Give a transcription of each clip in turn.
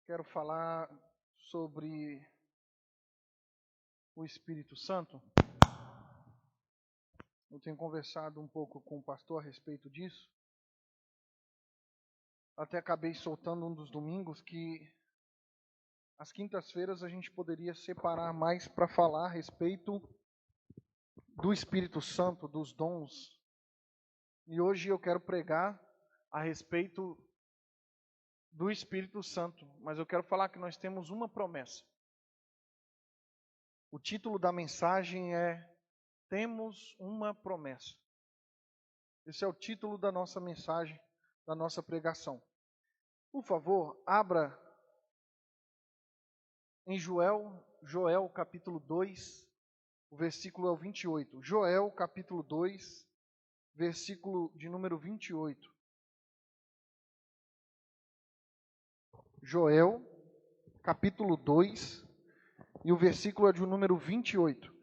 Quero falar sobre o Espírito Santo. Eu tenho conversado um pouco com o pastor a respeito disso. Até acabei soltando um dos domingos que as quintas-feiras a gente poderia separar mais para falar a respeito do Espírito Santo, dos dons. E hoje eu quero pregar a respeito do Espírito Santo, mas eu quero falar que nós temos uma promessa. O título da mensagem é Temos uma promessa. Esse é o título da nossa mensagem, da nossa pregação. Por favor, abra em Joel capítulo 2, o versículo é o 28. Joel capítulo 2, versículo de número 28. Joel capítulo 2, e o versículo é de número 28.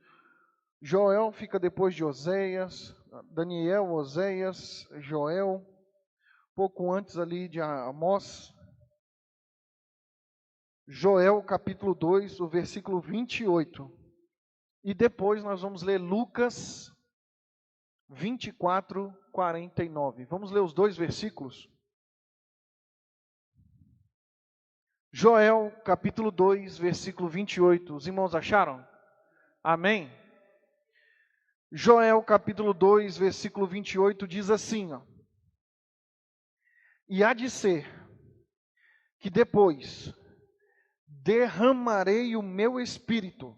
Joel fica depois de Oséias, Daniel, Oséias, Joel, pouco antes ali de Amós. Joel capítulo 2, o versículo 28. E depois nós vamos ler Lucas 24, 49. Vamos ler os dois versículos. Joel capítulo 2, versículo 28. Os irmãos acharam? Amém? Joel capítulo 2, versículo 28 diz assim, ó. E há de ser que depois derramarei o meu espírito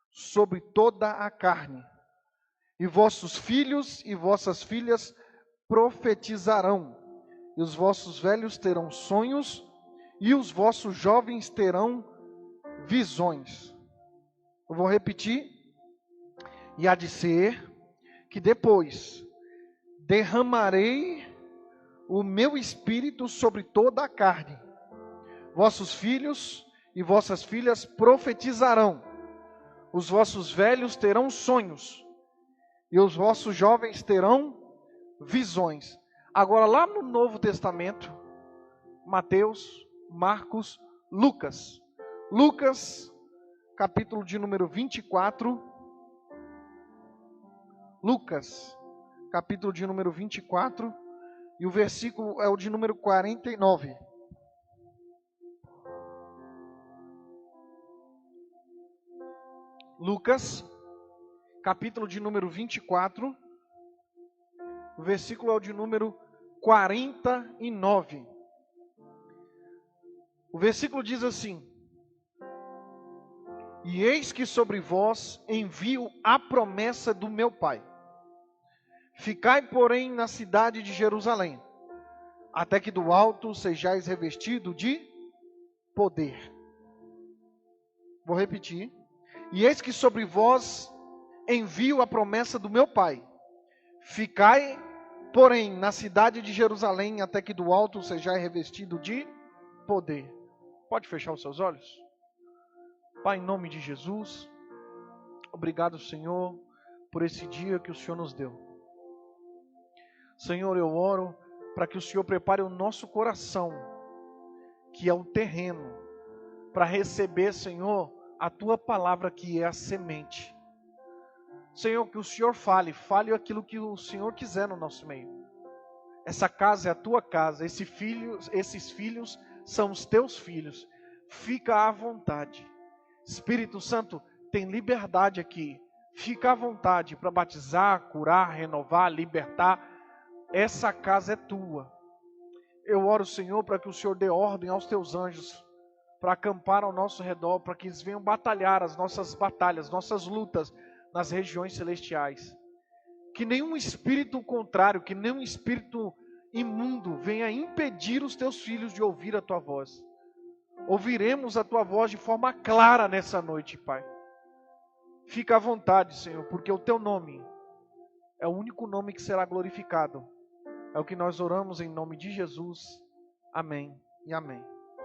sobre toda a carne, e vossos filhos e vossas filhas profetizarão, e os vossos velhos terão sonhos, e os vossos jovens terão visões. Eu vou repetir. E há de ser que depois derramarei o meu espírito sobre toda a carne. Vossos filhos e vossas filhas profetizarão, os vossos velhos terão sonhos, e os vossos jovens terão visões. Agora lá no Novo Testamento, Mateus, Marcos, Lucas. Lucas, capítulo de número 24. Lucas, capítulo de número 24, e o versículo é o de número 49. Lucas, capítulo de número 24, o versículo é o de número 49. O versículo diz assim: E eis que sobre vós envio a promessa do meu Pai. Ficai, porém, na cidade de Jerusalém, até que do alto sejais revestido de poder. Vou repetir. E eis que sobre vós envio a promessa do meu Pai. Ficai, porém, na cidade de Jerusalém, até que do alto sejais revestido de poder. Pode fechar os seus olhos? Pai, em nome de Jesus, obrigado, Senhor, por esse dia que o Senhor nos deu. Senhor, eu oro para que o Senhor prepare o nosso coração, que é o terreno, para receber, Senhor, a Tua palavra que é a semente. Senhor, que o Senhor fale aquilo que o Senhor quiser no nosso meio. Essa casa é a Tua casa, esses filhos são os Teus filhos. Fica à vontade. Espírito Santo, tem liberdade aqui. Fica à vontade para batizar, curar, renovar, libertar. Essa casa é Tua. Eu oro, Senhor, para que o Senhor dê ordem aos Teus anjos para acampar ao nosso redor, para que eles venham batalhar as nossas batalhas, nossas lutas nas regiões celestiais. Que nenhum espírito contrário, que nenhum espírito imundo venha impedir os Teus filhos de ouvir a Tua voz. Ouviremos a Tua voz de forma clara nessa noite, Pai. Fica à vontade, Senhor, porque o Teu nome é o único nome que será glorificado. É o que nós oramos em nome de Jesus. Amém e amém.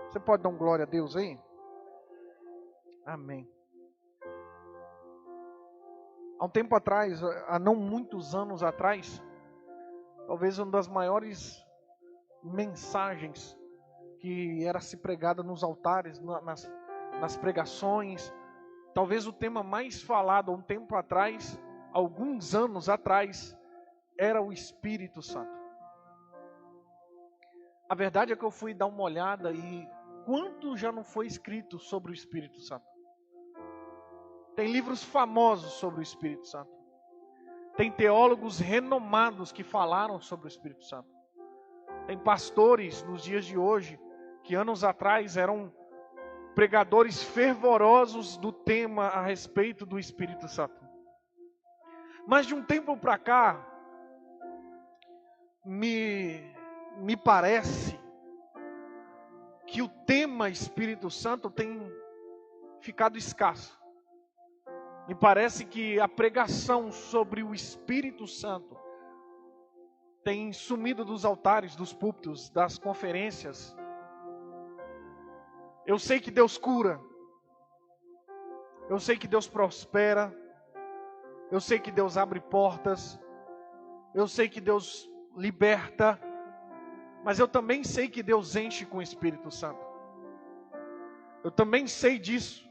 Você pode dar um glória a Deus aí? Amém. Há um tempo atrás, há não muitos anos atrás, talvez uma das maiores mensagens que era se pregada nos altares, nas pregações. Talvez o tema mais falado há um tempo atrás, alguns anos atrás, era o Espírito Santo. A verdade é que eu fui dar uma olhada e quanto já não foi escrito sobre o Espírito Santo. Tem livros famosos sobre o Espírito Santo. Tem teólogos renomados que falaram sobre o Espírito Santo. Tem pastores nos dias de hoje que anos atrás eram pregadores fervorosos do tema a respeito do Espírito Santo. Mas de um tempo para cá, me parece que o tema Espírito Santo tem ficado escasso. Me parece que a pregação sobre o Espírito Santo tem sumido dos altares, dos púlpitos, das conferências. Eu sei que Deus cura. Eu sei que Deus prospera. Eu sei que Deus abre portas. Eu sei que Deus liberta. Mas eu também sei que Deus enche com o Espírito Santo. Eu também sei disso.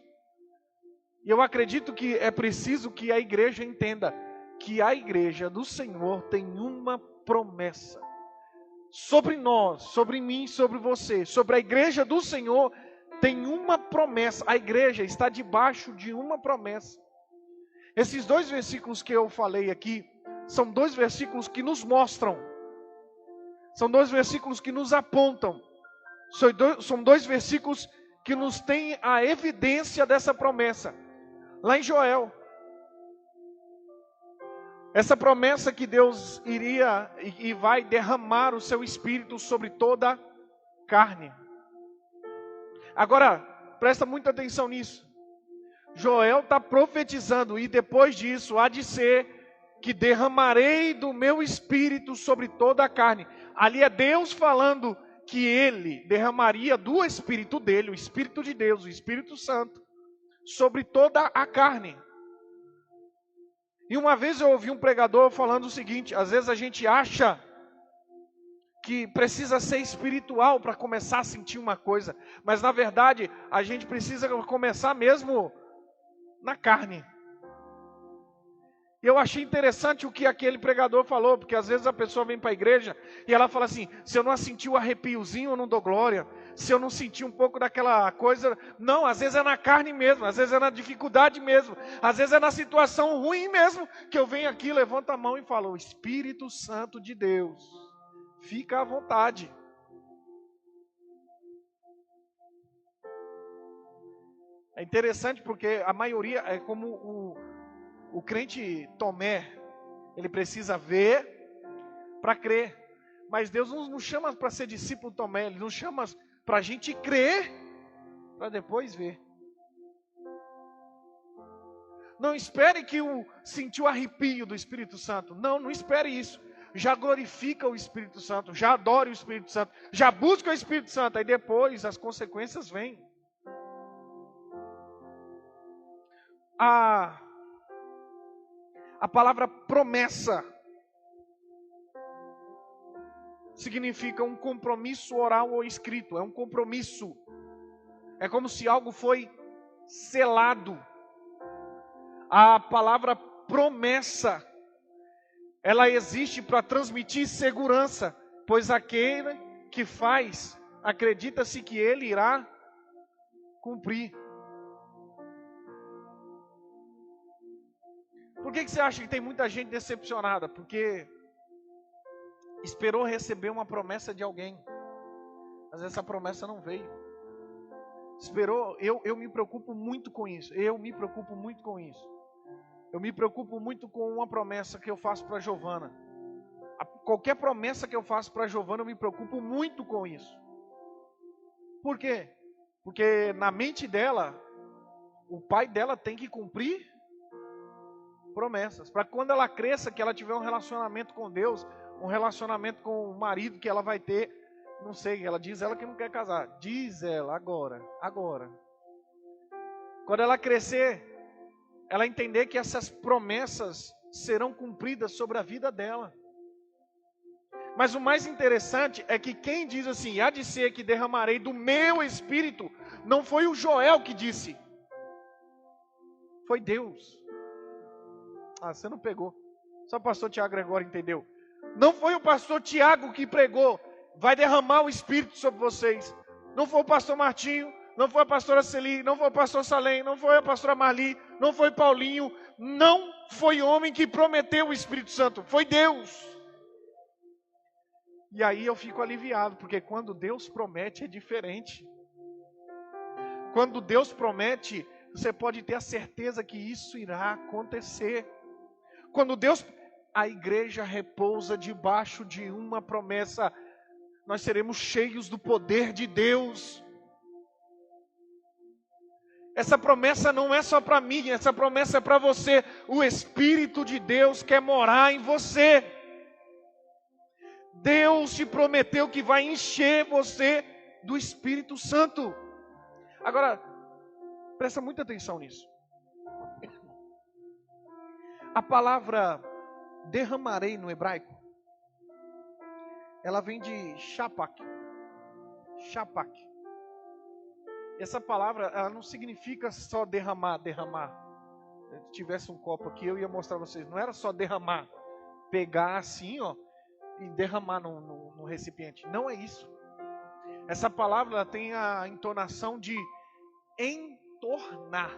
E eu acredito que é preciso que a igreja entenda que a igreja do Senhor tem uma promessa. Sobre nós, sobre mim, sobre você, sobre a igreja do Senhor, tem uma promessa. A igreja está debaixo de uma promessa. Esses 2 versículos que eu falei aqui, são 2 versículos que nos mostram. São 2 versículos que nos apontam. São 2 versículos que nos têm a evidência dessa promessa. Lá em Joel. Essa promessa que Deus iria e vai derramar o seu Espírito sobre toda a carne. Agora, presta muita atenção nisso. Joel está profetizando e depois disso há de ser que derramarei do meu Espírito sobre toda a carne. Ali é Deus falando que Ele derramaria do Espírito dele, o Espírito de Deus, o Espírito Santo, sobre toda a carne. E uma vez eu ouvi um pregador falando o seguinte: às vezes a gente acha que precisa ser espiritual para começar a sentir uma coisa, mas na verdade a gente precisa começar mesmo na carne. E eu achei interessante o que aquele pregador falou, porque às vezes a pessoa vem para a igreja e ela fala assim: se eu não sentir o arrepiozinho, eu não dou glória. Se eu não sentir um pouco daquela coisa... Não, às vezes é na carne mesmo, às vezes é na dificuldade mesmo, às vezes é na situação ruim mesmo, que eu venho aqui, levanto a mão e falo: o Espírito Santo de Deus, fica à vontade. É interessante porque a maioria é como o crente Tomé, ele precisa ver para crer. Mas Deus não nos chama para ser discípulo Tomé, Ele nos chama para a gente crer, para depois ver. Não espere que sentir o arrepio do Espírito Santo. Não espere isso. Já glorifica o Espírito Santo, já adore o Espírito Santo, já busca o Espírito Santo, aí depois as consequências vêm. A palavra promessa significa um compromisso oral ou escrito. É um compromisso. É como se algo foi selado. A palavra promessa, ela existe para transmitir segurança, pois aquele que faz, acredita-se que ele irá cumprir. Por que você acha que tem muita gente decepcionada? Porque esperou receber uma promessa de alguém, mas essa promessa não veio. Esperou, eu me preocupo muito com isso. Eu me preocupo muito com isso. Eu me preocupo muito com uma promessa que eu faço para a Giovana. Qualquer promessa que eu faço para a Giovana, eu me preocupo muito com isso. Por quê? Porque na mente dela, o pai dela tem que cumprir promessas. Para quando ela cresça, que ela tiver um relacionamento com Deus, um relacionamento com o marido que ela vai ter, não sei, ela diz ela que não quer casar. Diz ela agora. Quando ela crescer, ela entender que essas promessas serão cumpridas sobre a vida dela. Mas o mais interessante é que quem diz assim, há de ser que derramarei do meu espírito, não foi o Joel que disse, foi Deus. Ah, você não pegou. Só o pastor Tiago agora entendeu. Não foi o pastor Tiago que pregou, vai derramar o Espírito sobre vocês. Não foi o pastor Martinho, não foi a pastora Celi, não foi o pastor Salem, não foi a pastora Marli, não foi Paulinho. Não foi homem que prometeu o Espírito Santo, foi Deus. E aí eu fico aliviado, porque quando Deus promete é diferente. Quando Deus promete, você pode ter a certeza que isso irá acontecer. Quando Deus, a igreja repousa debaixo de uma promessa, nós seremos cheios do poder de Deus. Essa promessa não é só para mim, essa promessa é para você. O Espírito de Deus quer morar em você. Deus te prometeu que vai encher você do Espírito Santo. Agora, presta muita atenção nisso. A palavra derramarei no hebraico, ela vem de shapak. Shapak. Essa palavra, ela não significa só derramar. Se tivesse um copo aqui, eu ia mostrar para vocês. Não era só derramar, pegar assim, ó, e derramar no recipiente. Não é isso. Essa palavra ela tem a entonação de entornar.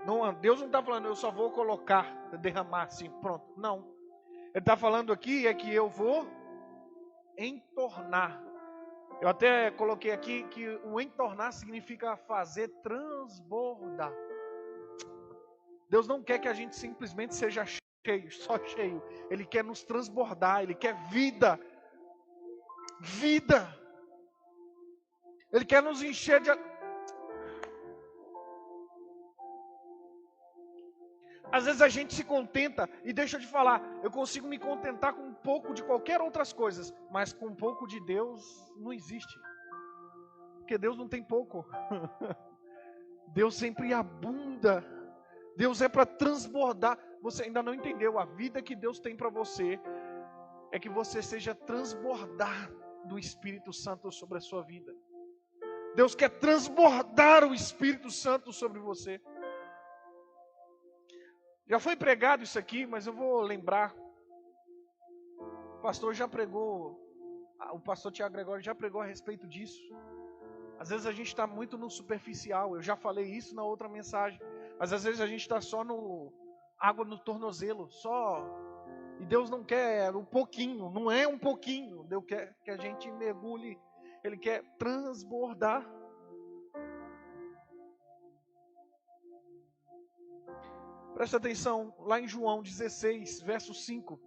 Não, Deus não está falando, eu só vou colocar, derramar assim, pronto. Não. Ele está falando aqui é que eu vou entornar. Eu até coloquei aqui que o entornar significa fazer transbordar. Deus não quer que a gente simplesmente seja cheio, só cheio. Ele quer nos transbordar, Ele quer vida. Vida. Ele quer nos encher de... Às vezes a gente se contenta, e deixa eu te falar, eu consigo me contentar com um pouco de qualquer outras coisas, mas com um pouco de Deus não existe. Porque Deus não tem pouco. Deus sempre abunda. Deus é para transbordar. Você ainda não entendeu, a vida que Deus tem para você é que você seja transbordar do Espírito Santo sobre a sua vida. Deus quer transbordar o Espírito Santo sobre você. Já foi pregado isso aqui, mas eu vou lembrar. O pastor já pregou, o pastor Tiago Gregório já pregou a respeito disso. Às vezes a gente está muito no superficial, eu já falei isso na outra mensagem. Mas às vezes a gente está só no água no tornozelo, só. E Deus não quer um pouquinho, não é um pouquinho. Deus quer que a gente mergulhe, Ele quer transbordar. Presta atenção, lá em João 16, verso 5.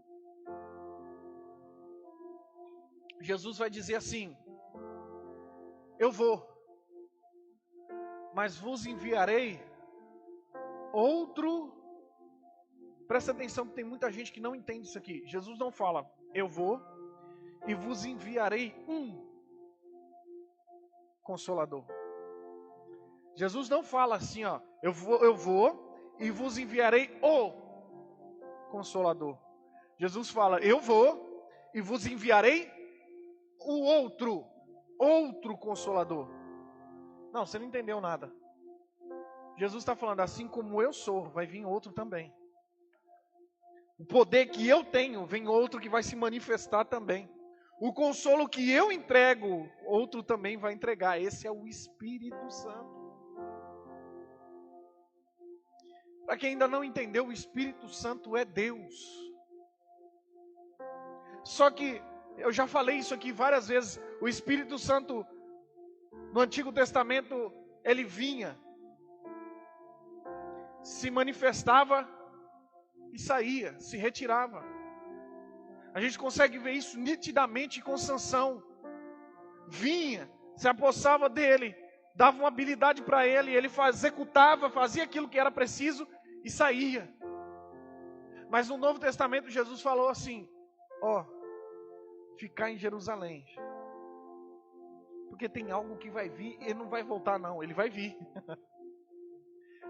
Jesus vai dizer assim: eu vou, mas vos enviarei outro. Presta atenção que tem muita gente que não entende isso aqui. Jesus não fala, eu vou e vos enviarei um Consolador. Jesus não fala assim, ó, eu vou e vos enviarei o Consolador. Jesus fala, eu vou e vos enviarei o outro Consolador. Não, você não entendeu nada. Jesus está falando, assim como eu sou, vai vir outro também. O poder que eu tenho, vem outro que vai se manifestar também. O consolo que eu entrego, outro também vai entregar. Esse é o Espírito Santo. Para quem ainda não entendeu, o Espírito Santo é Deus. Só que, eu já falei isso aqui várias vezes, o Espírito Santo, no Antigo Testamento, ele vinha, se manifestava e saía, se retirava. A gente consegue ver isso nitidamente com Sansão. Vinha, se apossava dele, dava uma habilidade para ele, ele executava, fazia aquilo que era preciso e saía. Mas no Novo Testamento Jesus falou assim, ó, ficar em Jerusalém, porque tem algo que vai vir, ele não vai voltar não, ele vai vir.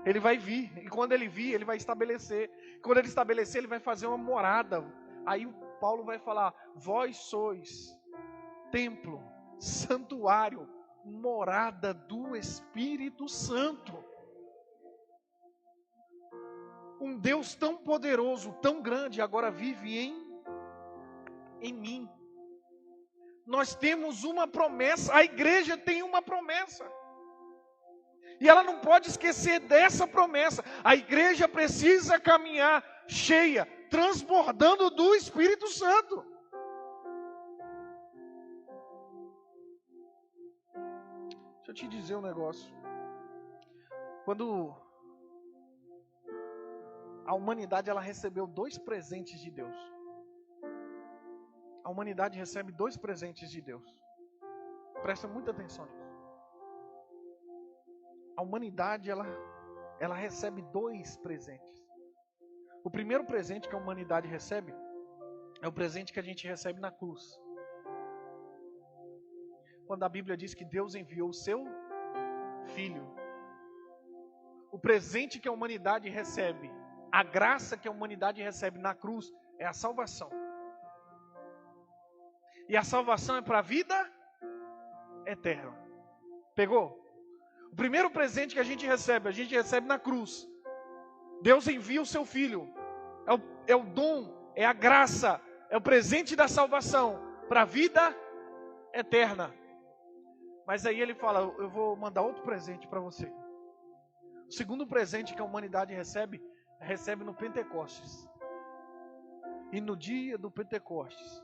Ele vai vir, e quando ele vir, ele vai estabelecer. Quando ele estabelecer, ele vai fazer uma morada. Aí Paulo vai falar: vós sois templo, santuário, morada do Espírito Santo. Um Deus tão poderoso, tão grande, agora vive em mim. Nós temos uma promessa, a igreja tem uma promessa. E ela não pode esquecer dessa promessa. A igreja precisa caminhar cheia, transbordando do Espírito Santo. Deixa eu te dizer um negócio. Quando a humanidade ela recebeu 2 presentes de Deus. A humanidade recebe 2 presentes de Deus. Presta muita atenção nisso. A humanidade ela recebe 2 presentes. O primeiro presente que a humanidade recebe é o presente que a gente recebe na cruz. Quando a Bíblia diz que Deus enviou o seu Filho. O presente que a humanidade recebe, a graça que a humanidade recebe na cruz é a salvação. E a salvação é para a vida eterna. Pegou? O primeiro presente que a gente recebe na cruz. Deus envia o seu Filho. É o dom, é a graça, é o presente da salvação para a vida eterna. Mas aí ele fala: eu vou mandar outro presente para você. O segundo presente que a humanidade recebe no Pentecostes. E no dia do Pentecostes,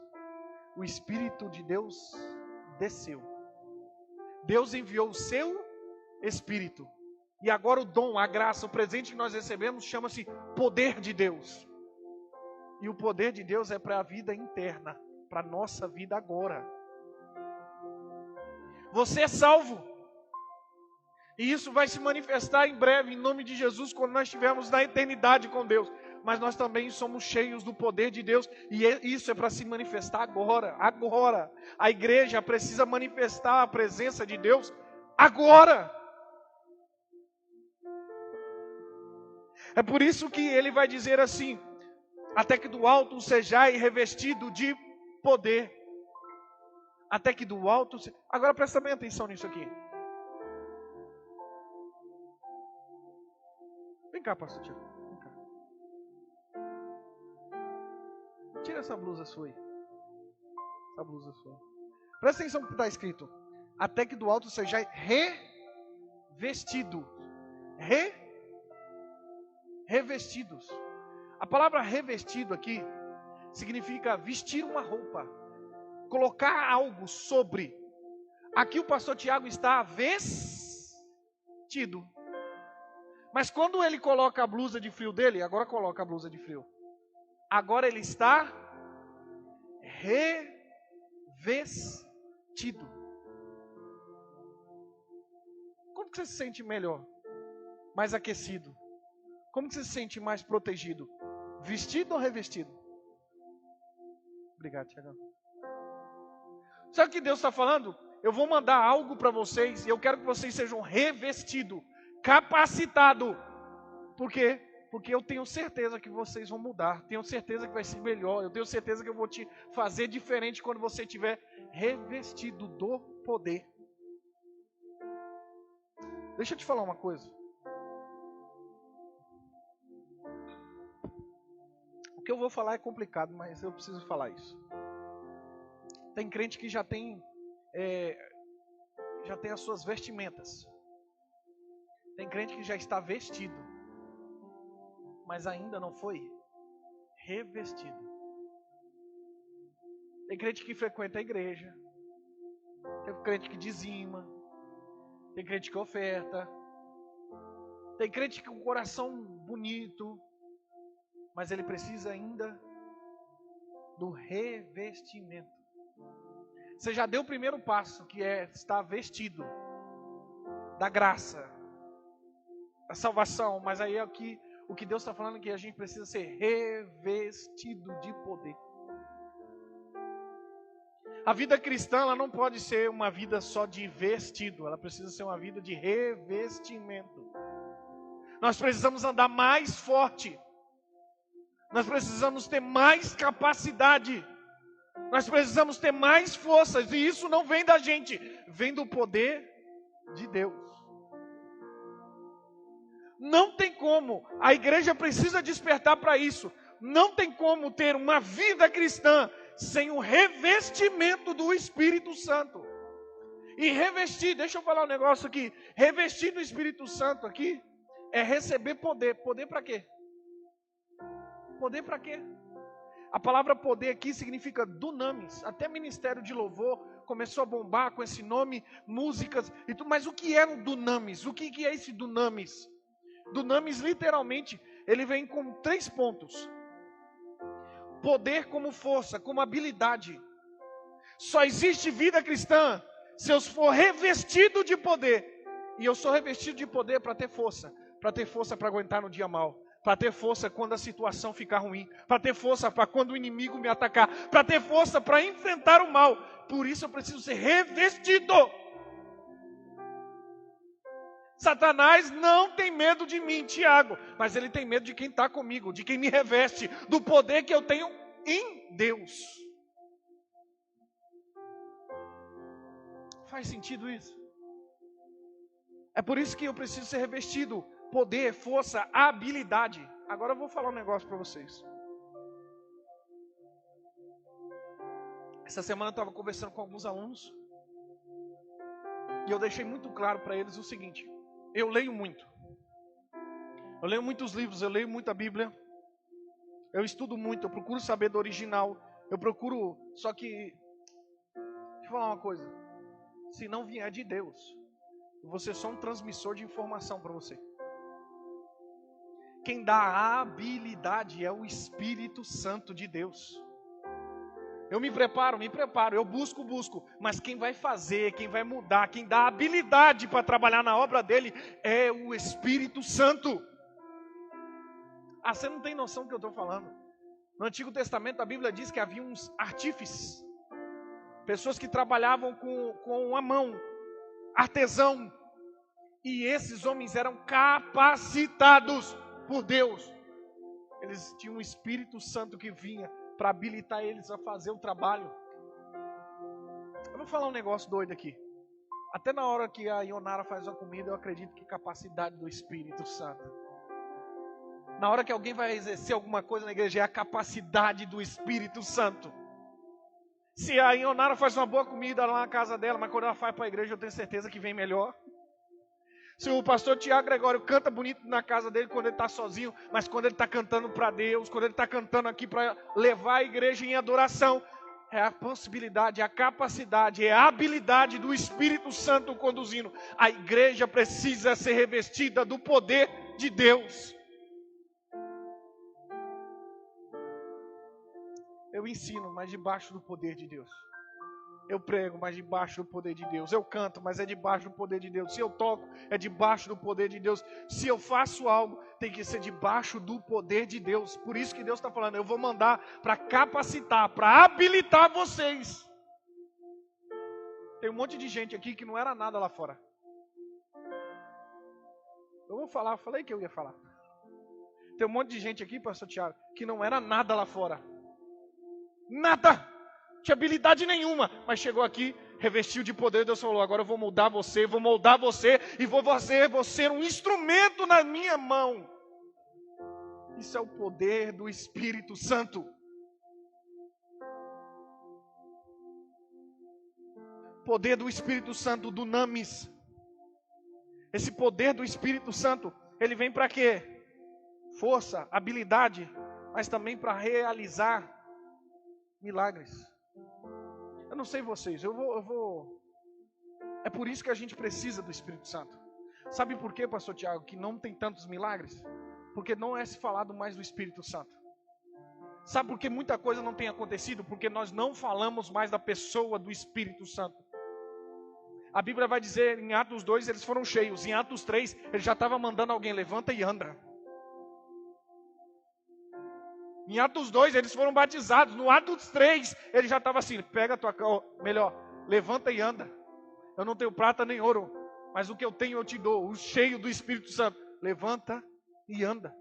o Espírito de Deus desceu. Deus enviou o seu Espírito. E agora o dom, a graça, o presente que nós recebemos chama-se poder de Deus. E o poder de Deus é para a vida interna, para a nossa vida agora. Você é salvo. E isso vai se manifestar em breve, em nome de Jesus, quando nós estivermos na eternidade com Deus. Mas nós também somos cheios do poder de Deus. E isso é para se manifestar agora. Agora. A igreja precisa manifestar a presença de Deus agora. É por isso que ele vai dizer assim: até que do alto sejais revestido de poder. Até que do alto... Agora presta bem atenção nisso aqui. Vem cá, pastor Tiago. Vem cá. Tira essa blusa sua aí. Essa blusa sua. Presta atenção no que está escrito. Até que do alto sejais revestido. Revestidos. A palavra revestido aqui significa vestir uma roupa. Colocar algo sobre. Aqui o pastor Tiago está vestido. Mas quando ele coloca a blusa de frio dele, agora coloca a blusa de frio. Agora ele está revestido. Como que você se sente melhor? Mais aquecido? Como que você se sente mais protegido? Vestido ou revestido? Obrigado, Tiago. Sabe o que Deus está falando? Eu vou mandar algo para vocês e eu quero que vocês sejam revestidos, capacitados. Por quê? Porque eu tenho certeza que vocês vão mudar. Tenho certeza que vai ser melhor. Eu tenho certeza que eu vou te fazer diferente quando você estiver revestido do poder. Deixa eu te falar uma coisa. O que eu vou falar é complicado, mas eu preciso falar isso. Tem crente que já tem as suas vestimentas. Tem crente que já está vestido, mas ainda não foi revestido. Tem crente que frequenta a igreja. Tem crente que dizima. Tem crente que oferta. Tem crente com o coração bonito, mas ele precisa ainda do revestimento. Você já deu o primeiro passo, que é estar vestido da graça, da salvação, mas aí é o que Deus está falando, que a gente precisa ser revestido de poder. A vida cristã, ela não pode ser uma vida só de vestido, ela precisa ser uma vida de revestimento. Nós precisamos andar mais forte, Nós precisamos ter mais capacidade. Nós precisamos ter mais forças. E isso não vem da gente, vem do poder de Deus. Não tem como. A igreja precisa despertar para isso. Não tem como ter uma vida cristã sem o revestimento do Espírito Santo. E revestir, deixa eu falar um negócio aqui. Revestir do Espírito Santo aqui é receber poder. Poder para quê? Poder para quê? A palavra poder aqui significa dunamis. Até ministério de louvor começou a bombar com esse nome, músicas e tudo. Mas o que é um dunamis? O que é esse dunamis? Dunamis, literalmente, ele vem com 3 pontos. Poder como força, como habilidade. Só existe vida cristã se eu for revestido de poder. E eu sou revestido de poder para ter força. Para ter força para aguentar no dia mal. Para ter força quando a situação ficar ruim. Para ter força para quando o inimigo me atacar. Para ter força para enfrentar o mal. Por isso eu preciso ser revestido. Satanás não tem medo de mim, Tiago, mas ele tem medo de quem está comigo, de quem me reveste, do poder que eu tenho em Deus. Faz sentido isso? É por isso que eu preciso ser revestido, poder, força, habilidade. Agora eu vou falar um negócio para vocês. Essa semana eu estava conversando com alguns alunos, e eu deixei muito claro para eles o seguinte: eu leio muito. Eu leio muitos livros, eu leio muita Bíblia. Eu estudo muito, eu procuro saber do original. Eu procuro, só que, deixa eu falar uma coisa. Se não vier de Deus, você é só um transmissor de informação para você. Quem dá a habilidade é o Espírito Santo de Deus. Eu me preparo, eu busco, mas quem vai fazer, quem vai mudar, quem dá habilidade para trabalhar na obra dele é o Espírito Santo. Ah, você não tem noção do que eu estou falando. No Antigo Testamento a Bíblia diz que havia uns artífices, pessoas que trabalhavam com a mão, artesão, e esses homens eram capacitados por Deus. Eles tinham um Espírito Santo que vinha para habilitar eles a fazer o trabalho. Eu vou falar um negócio doido aqui. Até na hora que a Ionara faz a comida, eu acredito que capacidade do Espírito Santo. Na hora que alguém vai exercer alguma coisa na igreja, é a capacidade do Espírito Santo. Se a Ionara faz uma boa comida lá na casa dela, mas quando ela vai para a igreja, eu tenho certeza que vem melhor. Se o pastor Tiago Gregório canta bonito na casa dele quando ele está sozinho, mas quando ele está cantando para Deus, quando ele está cantando aqui para levar a igreja em adoração, é a possibilidade, é a capacidade, é a habilidade do Espírito Santo conduzindo. A igreja precisa ser revestida do poder de Deus. Eu ensino, mas debaixo do poder de Deus. Eu prego, mas debaixo do poder de Deus. Eu canto, mas é debaixo do poder de Deus. Se eu toco, é debaixo do poder de Deus. Se eu faço algo, tem que ser debaixo do poder de Deus. Por isso que Deus está falando, eu vou mandar para capacitar, para habilitar vocês. Tem um monte de gente aqui que não era nada lá fora. Eu vou falar, falei que eu ia falar. Tem um monte de gente aqui, pastor Tiago, que não era nada lá fora. Nada. Tinha habilidade nenhuma, mas chegou aqui, revestiu de poder. Deus falou, agora eu vou mudar você, vou moldar você e vou fazer você um instrumento na minha mão. Isso é o poder do Espírito Santo. Poder do Espírito Santo, dunamis. Esse poder do Espírito Santo, ele vem para quê? Força, habilidade, mas também para realizar milagres. Eu não sei vocês, eu vou... É por isso que a gente precisa do Espírito Santo. Sabe por quê, pastor Tiago, que não tem tantos milagres? Porque não é se falado mais do Espírito Santo. Sabe por que muita coisa não tem acontecido? Porque nós não falamos mais da pessoa do Espírito Santo. A Bíblia vai dizer, em Atos 2 eles foram cheios, em Atos 3 ele já estava mandando alguém, levanta e anda. Em Atos 2 eles foram batizados. No Atos 3 ele já estava assim, pega a tua... melhor, levanta e anda. Eu não tenho prata nem ouro, mas o que eu tenho eu te dou. O cheio do Espírito Santo, levanta e anda.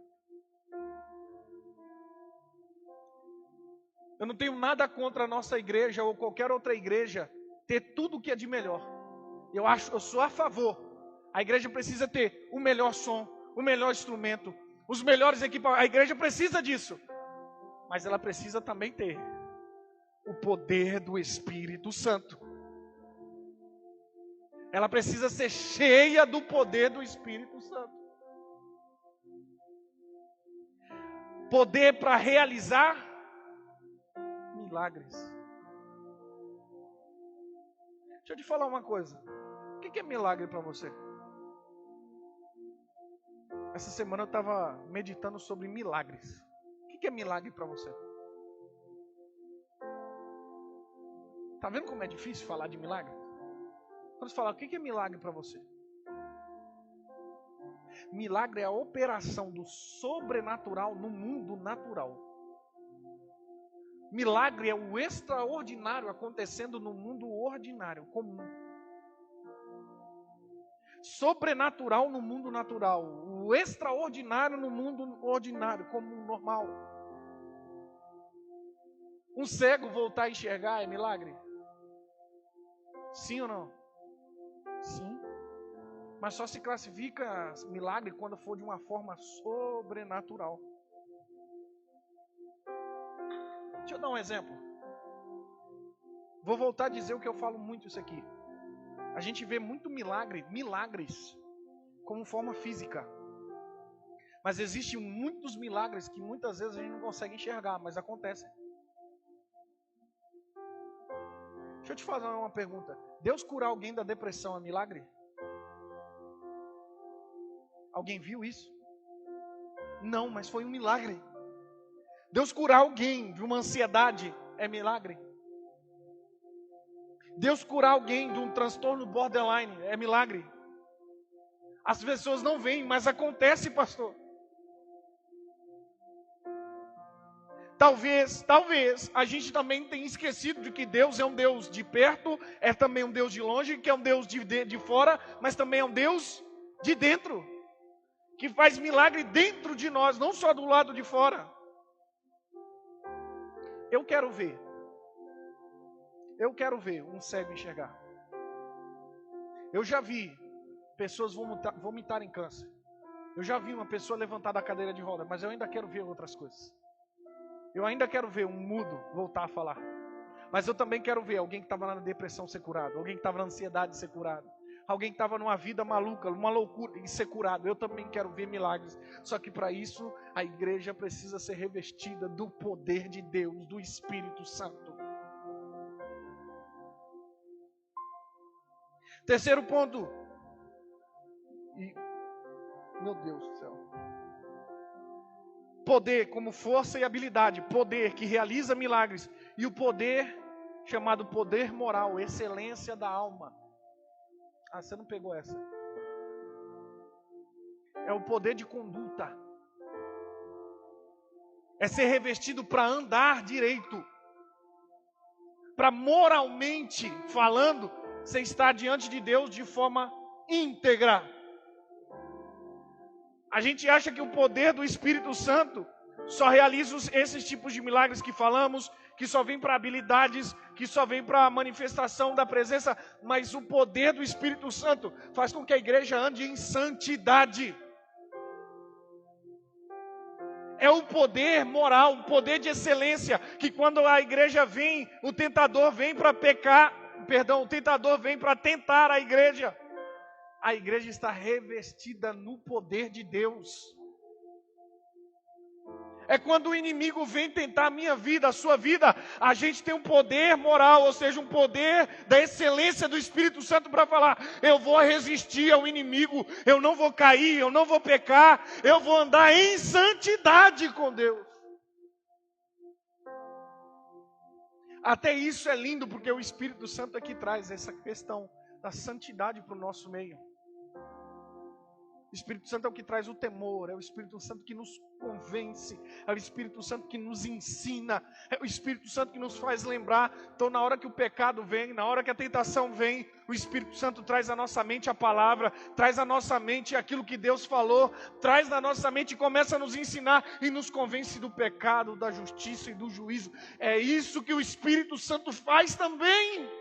Eu não tenho nada contra a nossa igreja ou qualquer outra igreja ter tudo o que é de melhor. Eu sou a favor. A igreja precisa ter o melhor som, o melhor instrumento, os melhores equipamentos. A igreja precisa disso. Mas ela precisa também ter o poder do Espírito Santo. Ela precisa ser cheia do poder do Espírito Santo. Poder para realizar milagres. Deixa eu te falar uma coisa. O que é milagre para você? Essa semana eu estava meditando sobre milagres. O que é milagre para você? Tá vendo como é difícil falar de milagre? Quando você fala, o que é milagre para você? Milagre é a operação do sobrenatural no mundo natural. Milagre é o extraordinário acontecendo no mundo ordinário, comum. Sobrenatural no mundo natural, o extraordinário no mundo ordinário, comum, normal. Um cego voltar a enxergar é milagre? Sim ou não? Sim. Mas só se classifica milagre quando for de uma forma sobrenatural. Deixa eu dar um exemplo. Vou voltar a dizer o que eu falo muito isso aqui. A gente vê muito milagres, como forma física. Mas existem muitos milagres que muitas vezes a gente não consegue enxergar, mas acontecem. Deixa eu te fazer uma pergunta. Deus curar alguém da depressão é milagre? Alguém viu isso? Não, mas foi um milagre. Deus curar alguém de uma ansiedade é milagre? Deus curar alguém de um transtorno borderline é milagre? As pessoas não veem, mas acontece, pastor. Talvez a gente também tenha esquecido de que Deus é um Deus de perto, é também um Deus de longe, que é um Deus de fora, mas também é um Deus de dentro, que faz milagre dentro de nós, não só do lado de fora. Eu quero ver um cego enxergar. Eu já vi pessoas vomitarem câncer. Eu já vi uma pessoa levantar da cadeira de roda, mas eu ainda quero ver outras coisas. Eu ainda quero ver um mudo voltar a falar. Mas eu também quero ver alguém que estava na depressão ser curado, alguém que estava na ansiedade ser curado, alguém que estava numa vida maluca, uma loucura e ser curado. Eu também quero ver milagres. Só que para isso a igreja precisa ser revestida do poder de Deus, do Espírito Santo. Terceiro ponto. Meu Deus do céu. Poder como força e habilidade. Poder que realiza milagres. E o poder chamado poder moral, excelência da alma. Ah, você não pegou essa. É o poder de conduta. É ser revestido para andar direito. Para moralmente falando, você estar diante de Deus de forma íntegra. A gente acha que o poder do Espírito Santo só realiza esses tipos de milagres que falamos, que só vem para habilidades, que só vem para a manifestação da presença, mas o poder do Espírito Santo faz com que a igreja ande em santidade. É o poder moral, o poder de excelência, que quando a igreja vem, o tentador vem para o tentador vem para tentar a igreja está revestida no poder de Deus. É quando o inimigo vem tentar a minha vida, a sua vida, a gente tem um poder moral, ou seja, um poder da excelência do Espírito Santo para falar, eu vou resistir ao inimigo, eu não vou cair, eu não vou pecar, eu vou andar em santidade com Deus. Até isso é lindo, porque o Espírito Santo aqui traz essa questão da santidade para o nosso meio. O Espírito Santo é o que traz o temor, é o Espírito Santo que nos convence, é o Espírito Santo que nos ensina, é o Espírito Santo que nos faz lembrar. Então, na hora que o pecado vem, na hora que a tentação vem, o Espírito Santo traz à nossa mente a palavra, traz à nossa mente aquilo que Deus falou, traz na nossa mente e começa a nos ensinar e nos convence do pecado, da justiça e do juízo. É isso que o Espírito Santo faz também.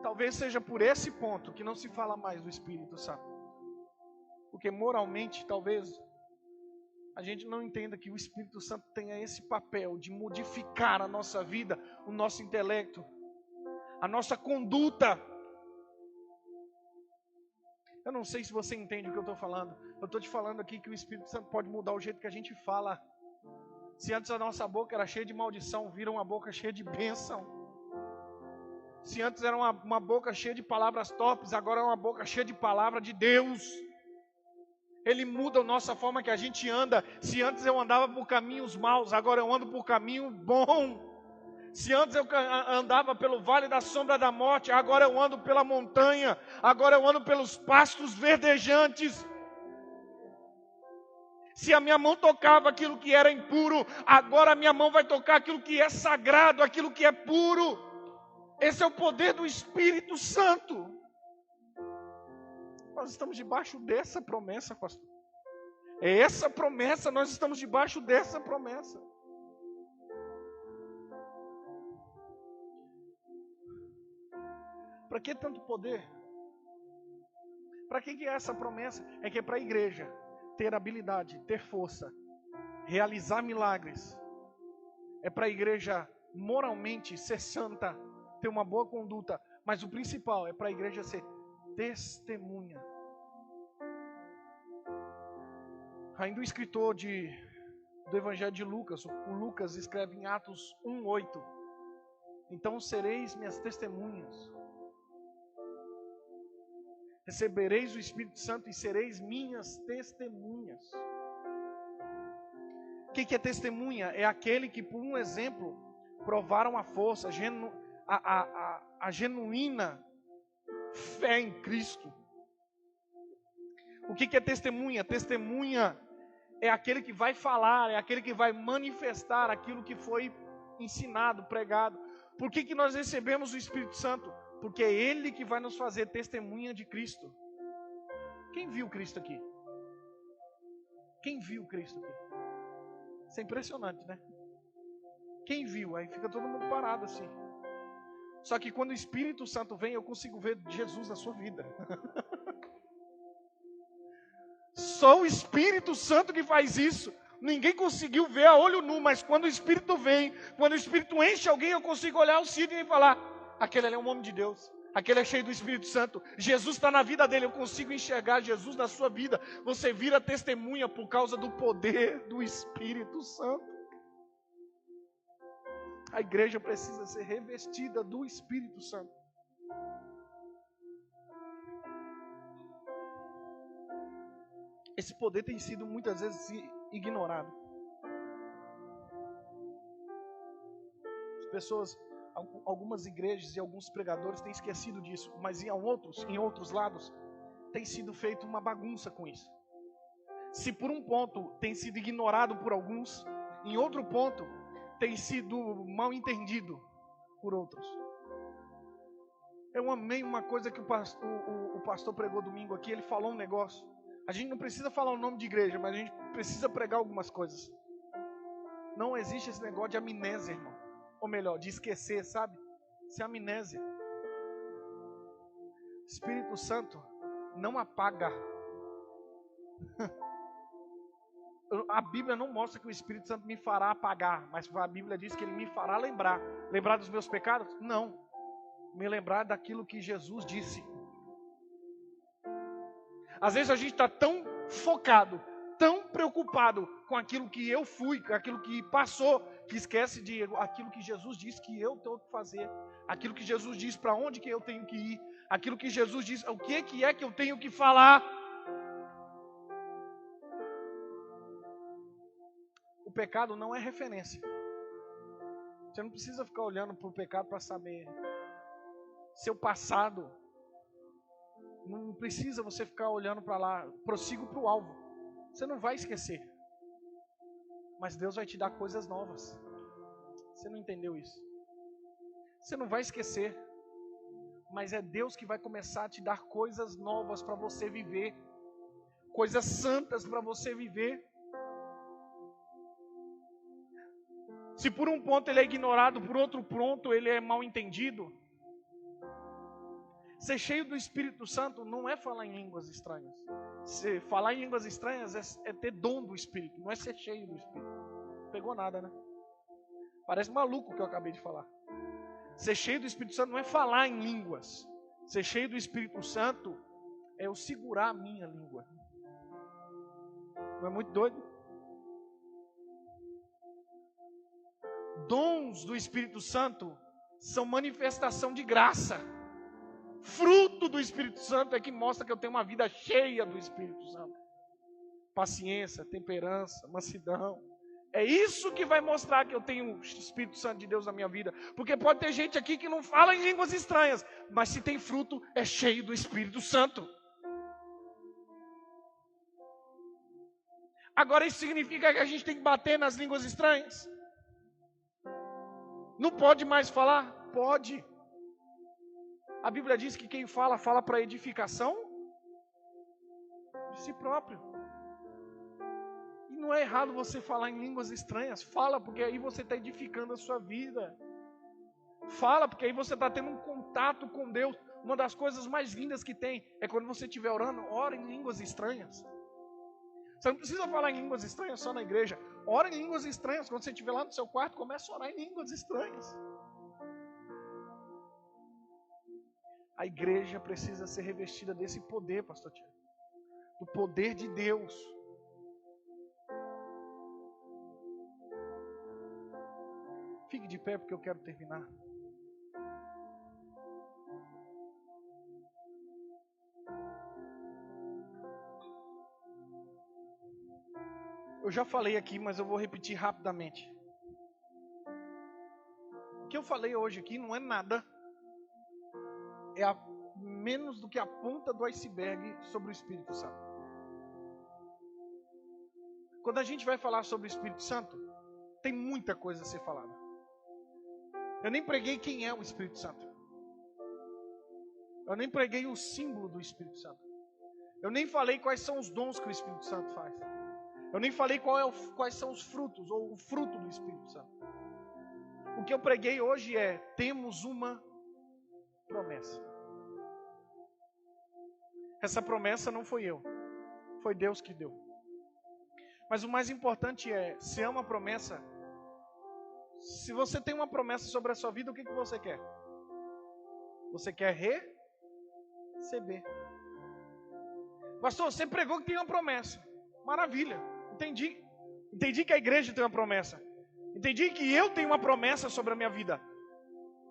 Talvez seja por esse ponto que não se fala mais do Espírito Santo. Porque moralmente, talvez, a gente não entenda que o Espírito Santo tenha esse papel de modificar a nossa vida, o nosso intelecto, a nossa conduta. Eu não sei se você entende o que eu estou falando. Eu estou te falando aqui que o Espírito Santo pode mudar o jeito que a gente fala. Se antes a nossa boca era cheia de maldição, vira uma boca cheia de bênção. Se antes era uma boca cheia de palavras torpes, agora é uma boca cheia de palavra de Deus. Ele muda a nossa forma que a gente anda. Se antes eu andava por caminhos maus, agora eu ando por caminho bom. Se antes eu andava pelo vale da sombra da morte, agora eu ando pela montanha. Agora eu ando pelos pastos verdejantes. Se a minha mão tocava aquilo que era impuro, agora a minha mão vai tocar aquilo que é sagrado, aquilo que é puro. Esse é o poder do Espírito Santo. Nós estamos debaixo dessa promessa, pastor. É essa promessa, nós estamos debaixo dessa promessa. Para que tanto poder? Para que é essa promessa? É que é para a igreja ter habilidade, ter força, realizar milagres. É para a igreja moralmente ser santa, ter uma boa conduta, mas o principal é para a igreja ser testemunha. Ainda o escritor do Evangelho de Lucas, o Lucas escreve em Atos 1:8: então sereis minhas testemunhas, recebereis o Espírito Santo e sereis minhas testemunhas. O que é testemunha? É aquele que por um exemplo provaram a força, a genuína fé em Cristo. O que é testemunha? Testemunha é aquele que vai falar, é aquele que vai manifestar aquilo que foi ensinado, pregado. Por que nós recebemos o Espírito Santo? Porque é Ele que vai nos fazer testemunha de Cristo. Quem viu Cristo aqui? Quem viu Cristo aqui? Isso é impressionante, né? Quem viu? Aí fica todo mundo parado assim. Só que quando o Espírito Santo vem, eu consigo ver Jesus na sua vida. Só o Espírito Santo que faz isso. Ninguém conseguiu ver a olho nu, mas quando o Espírito vem, quando o Espírito enche alguém, eu consigo olhar o Sidney e falar: aquele ali é um homem de Deus, aquele é cheio do Espírito Santo, Jesus está na vida dele, eu consigo enxergar Jesus na sua vida. Você vira testemunha por causa do poder do Espírito Santo. A igreja precisa ser revestida do Espírito Santo. Esse poder tem sido muitas vezes ignorado. As pessoas, algumas igrejas e alguns pregadores têm esquecido disso, mas em outros lados, tem sido feito uma bagunça com isso. Se por um ponto tem sido ignorado por alguns, em outro ponto tem sido mal entendido por outros. Eu amei uma coisa que o pastor pregou domingo aqui. Ele falou um negócio. A gente não precisa falar o nome de igreja, mas a gente precisa pregar algumas coisas. Não existe esse negócio de amnésia, irmão. Ou melhor, de esquecer, sabe? Isso é amnésia. Espírito Santo não apaga. A Bíblia não mostra que o Espírito Santo me fará apagar, mas a Bíblia diz que Ele me fará lembrar. Lembrar dos meus pecados? Não. Me lembrar daquilo que Jesus disse. Às vezes a gente está tão focado, tão preocupado com aquilo que eu fui, com aquilo que passou, que esquece de aquilo que Jesus disse que eu tenho que fazer, aquilo que Jesus disse para onde que eu tenho que ir, aquilo que Jesus disse, o que é que eu tenho que falar. O pecado não é referência. Você não precisa ficar olhando para o pecado para saber. Seu passado Não precisa você ficar olhando para lá. Prossigo para o alvo. Você não vai esquecer. Mas Deus vai te dar coisas novas. Você não entendeu isso? Você não vai esquecer. Mas é Deus que vai começar a te dar coisas novas para você viver. Coisas santas para você viver. Se por um ponto ele é ignorado, por outro ponto ele é mal entendido. Ser cheio do Espírito Santo não é falar em línguas estranhas. Falar em línguas estranhas é ter dom do Espírito, não é ser cheio do Espírito. Não pegou nada, né? Parece maluco o que eu acabei de falar. Ser cheio do Espírito Santo não é falar em línguas. Ser cheio do Espírito Santo é eu segurar a minha língua. Não é muito doido? Dons do Espírito Santo são manifestação de graça. Fruto do Espírito Santo é que mostra que eu tenho uma vida cheia do Espírito Santo. Paciência, temperança, mansidão. É isso que vai mostrar que eu tenho o Espírito Santo de Deus na minha vida. Porque pode ter gente aqui que não fala em línguas estranhas, mas se tem fruto, é cheio do Espírito Santo. Agora isso significa que a gente tem que bater nas línguas estranhas? Não pode mais falar? Pode. A Bíblia diz que quem fala, fala para edificação de si próprio. E não é errado você falar em línguas estranhas. Fala, porque aí você está edificando a sua vida. Fala, porque aí você está tendo um contato com Deus. Uma das coisas mais lindas que tem é quando você estiver orando, ora em línguas estranhas. Você não precisa falar em línguas estranhas só na igreja. Ora em línguas estranhas. Quando você estiver lá no seu quarto, comece a orar em línguas estranhas. A igreja precisa ser revestida desse poder, pastor Tiago. Do poder de Deus. Fique de pé porque eu quero terminar. Eu já falei aqui, mas eu vou repetir rapidamente. O que eu falei hoje aqui não é nada. É menos do que a ponta do iceberg sobre o Espírito Santo. Quando a gente vai falar sobre o Espírito Santo, tem muita coisa a ser falada. Eu nem preguei quem é o Espírito Santo. Eu nem preguei o símbolo do Espírito Santo. Eu nem falei quais são os dons que o Espírito Santo faz. Eu nem falei quais são os frutos, ou o fruto do Espírito Santo. O que eu preguei hoje é, temos uma promessa. Essa promessa não foi eu, foi Deus que deu. Mas o mais importante é, se é uma promessa, se você tem uma promessa sobre a sua vida, o que você quer? Você quer receber. Pastor, você pregou que tem uma promessa. Maravilha, entendi. Entendi que a igreja tem uma promessa. Entendi que eu tenho uma promessa sobre a minha vida.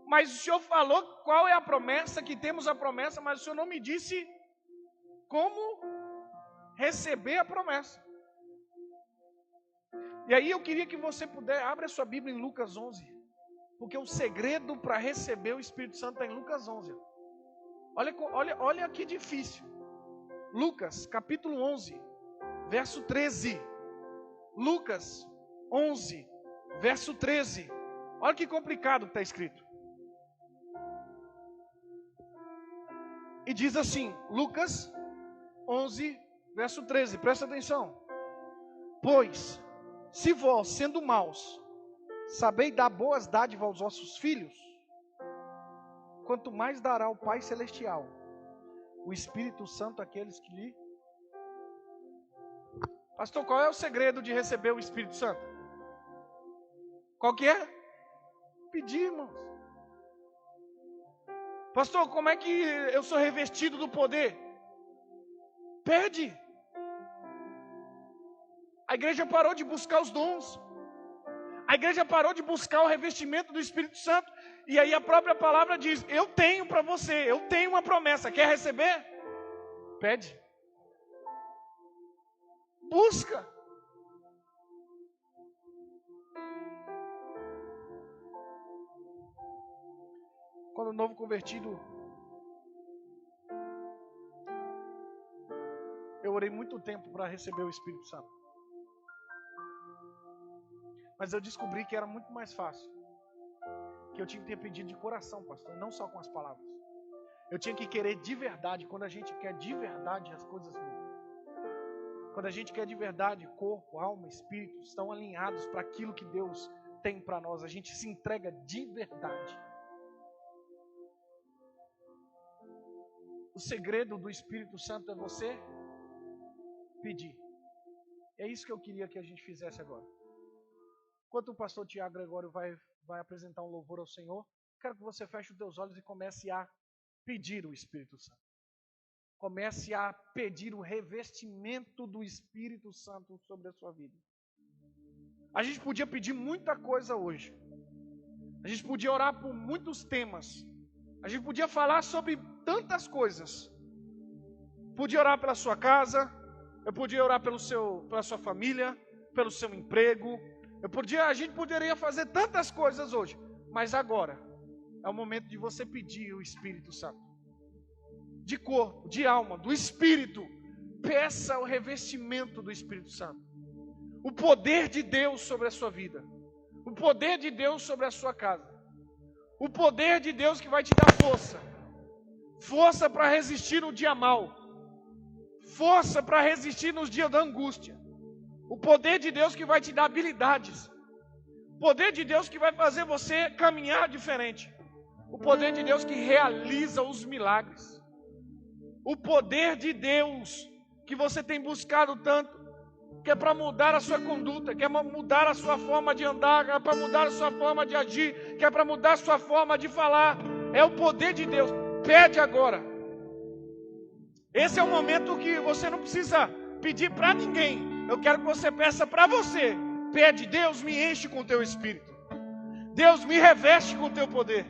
Mas o senhor falou qual é a promessa, que temos a promessa, mas o senhor não me disse como receber a promessa. E aí eu queria que você abra a sua Bíblia em Lucas 11. Porque o segredo para receber o Espírito Santo está em Lucas 11. Olha que difícil. Lucas, capítulo 11, verso 13. Lucas 11, verso 13. Olha que complicado que está escrito. E diz assim, Lucas 11, verso 13. Presta atenção. Pois, se vós, sendo maus, sabeis dar boas dádivas aos vossos filhos, quanto mais dará o Pai Celestial, o Espírito Santo àqueles que lhe... Pastor, qual é o segredo de receber o Espírito Santo? Qual que é? Pedir, irmãos. Pastor, como é que eu sou revestido do poder? Pede. A igreja parou de buscar os dons. A igreja parou de buscar o revestimento do Espírito Santo. E aí a própria palavra diz, eu tenho para você, eu tenho uma promessa. Quer receber? Pede. Busca. Quando o novo convertido eu orei muito tempo para receber o Espírito Santo. Mas eu descobri que era muito mais fácil. Que eu tinha que ter pedido de coração, pastor, não só com as palavras. Eu tinha que querer de verdade. Quando a gente quer de verdade, as coisas mudam. Quando a gente quer de verdade, corpo, alma, espírito estão alinhados para aquilo que Deus tem para nós. A gente se entrega de verdade. O segredo do Espírito Santo é você pedir. É isso que eu queria que a gente fizesse agora. Enquanto o pastor Tiago Gregório vai apresentar um louvor ao Senhor, quero que você feche os teus olhos e comece a pedir o Espírito Santo. Comece a pedir o revestimento do Espírito Santo sobre a sua vida. A gente podia pedir muita coisa hoje. A gente podia orar por muitos temas. A gente podia falar sobre tantas coisas. Podia orar pela sua casa. Eu podia orar pela sua família, pelo seu emprego. A gente poderia fazer tantas coisas hoje, mas agora é o momento de você pedir o Espírito Santo. De corpo, de alma, do Espírito. Peça o revestimento do Espírito Santo. O poder de Deus sobre a sua vida. O poder de Deus sobre a sua casa. O poder de Deus que vai te dar força. Força para resistir no dia mau. Força para resistir nos dias da angústia. O poder de Deus que vai te dar habilidades. O poder de Deus que vai fazer você caminhar diferente. O poder de Deus que realiza os milagres. O poder de Deus que você tem buscado tanto. Que é para mudar a sua conduta. Que é para mudar a sua forma de andar. Que é para mudar a sua forma de agir. Que é para mudar a sua forma de falar. É o poder de Deus. Pede agora. Esse é o momento que você não precisa pedir para ninguém. Eu quero que você peça para você. Pede, Deus me enche com o teu Espírito. Deus me reveste com o teu poder.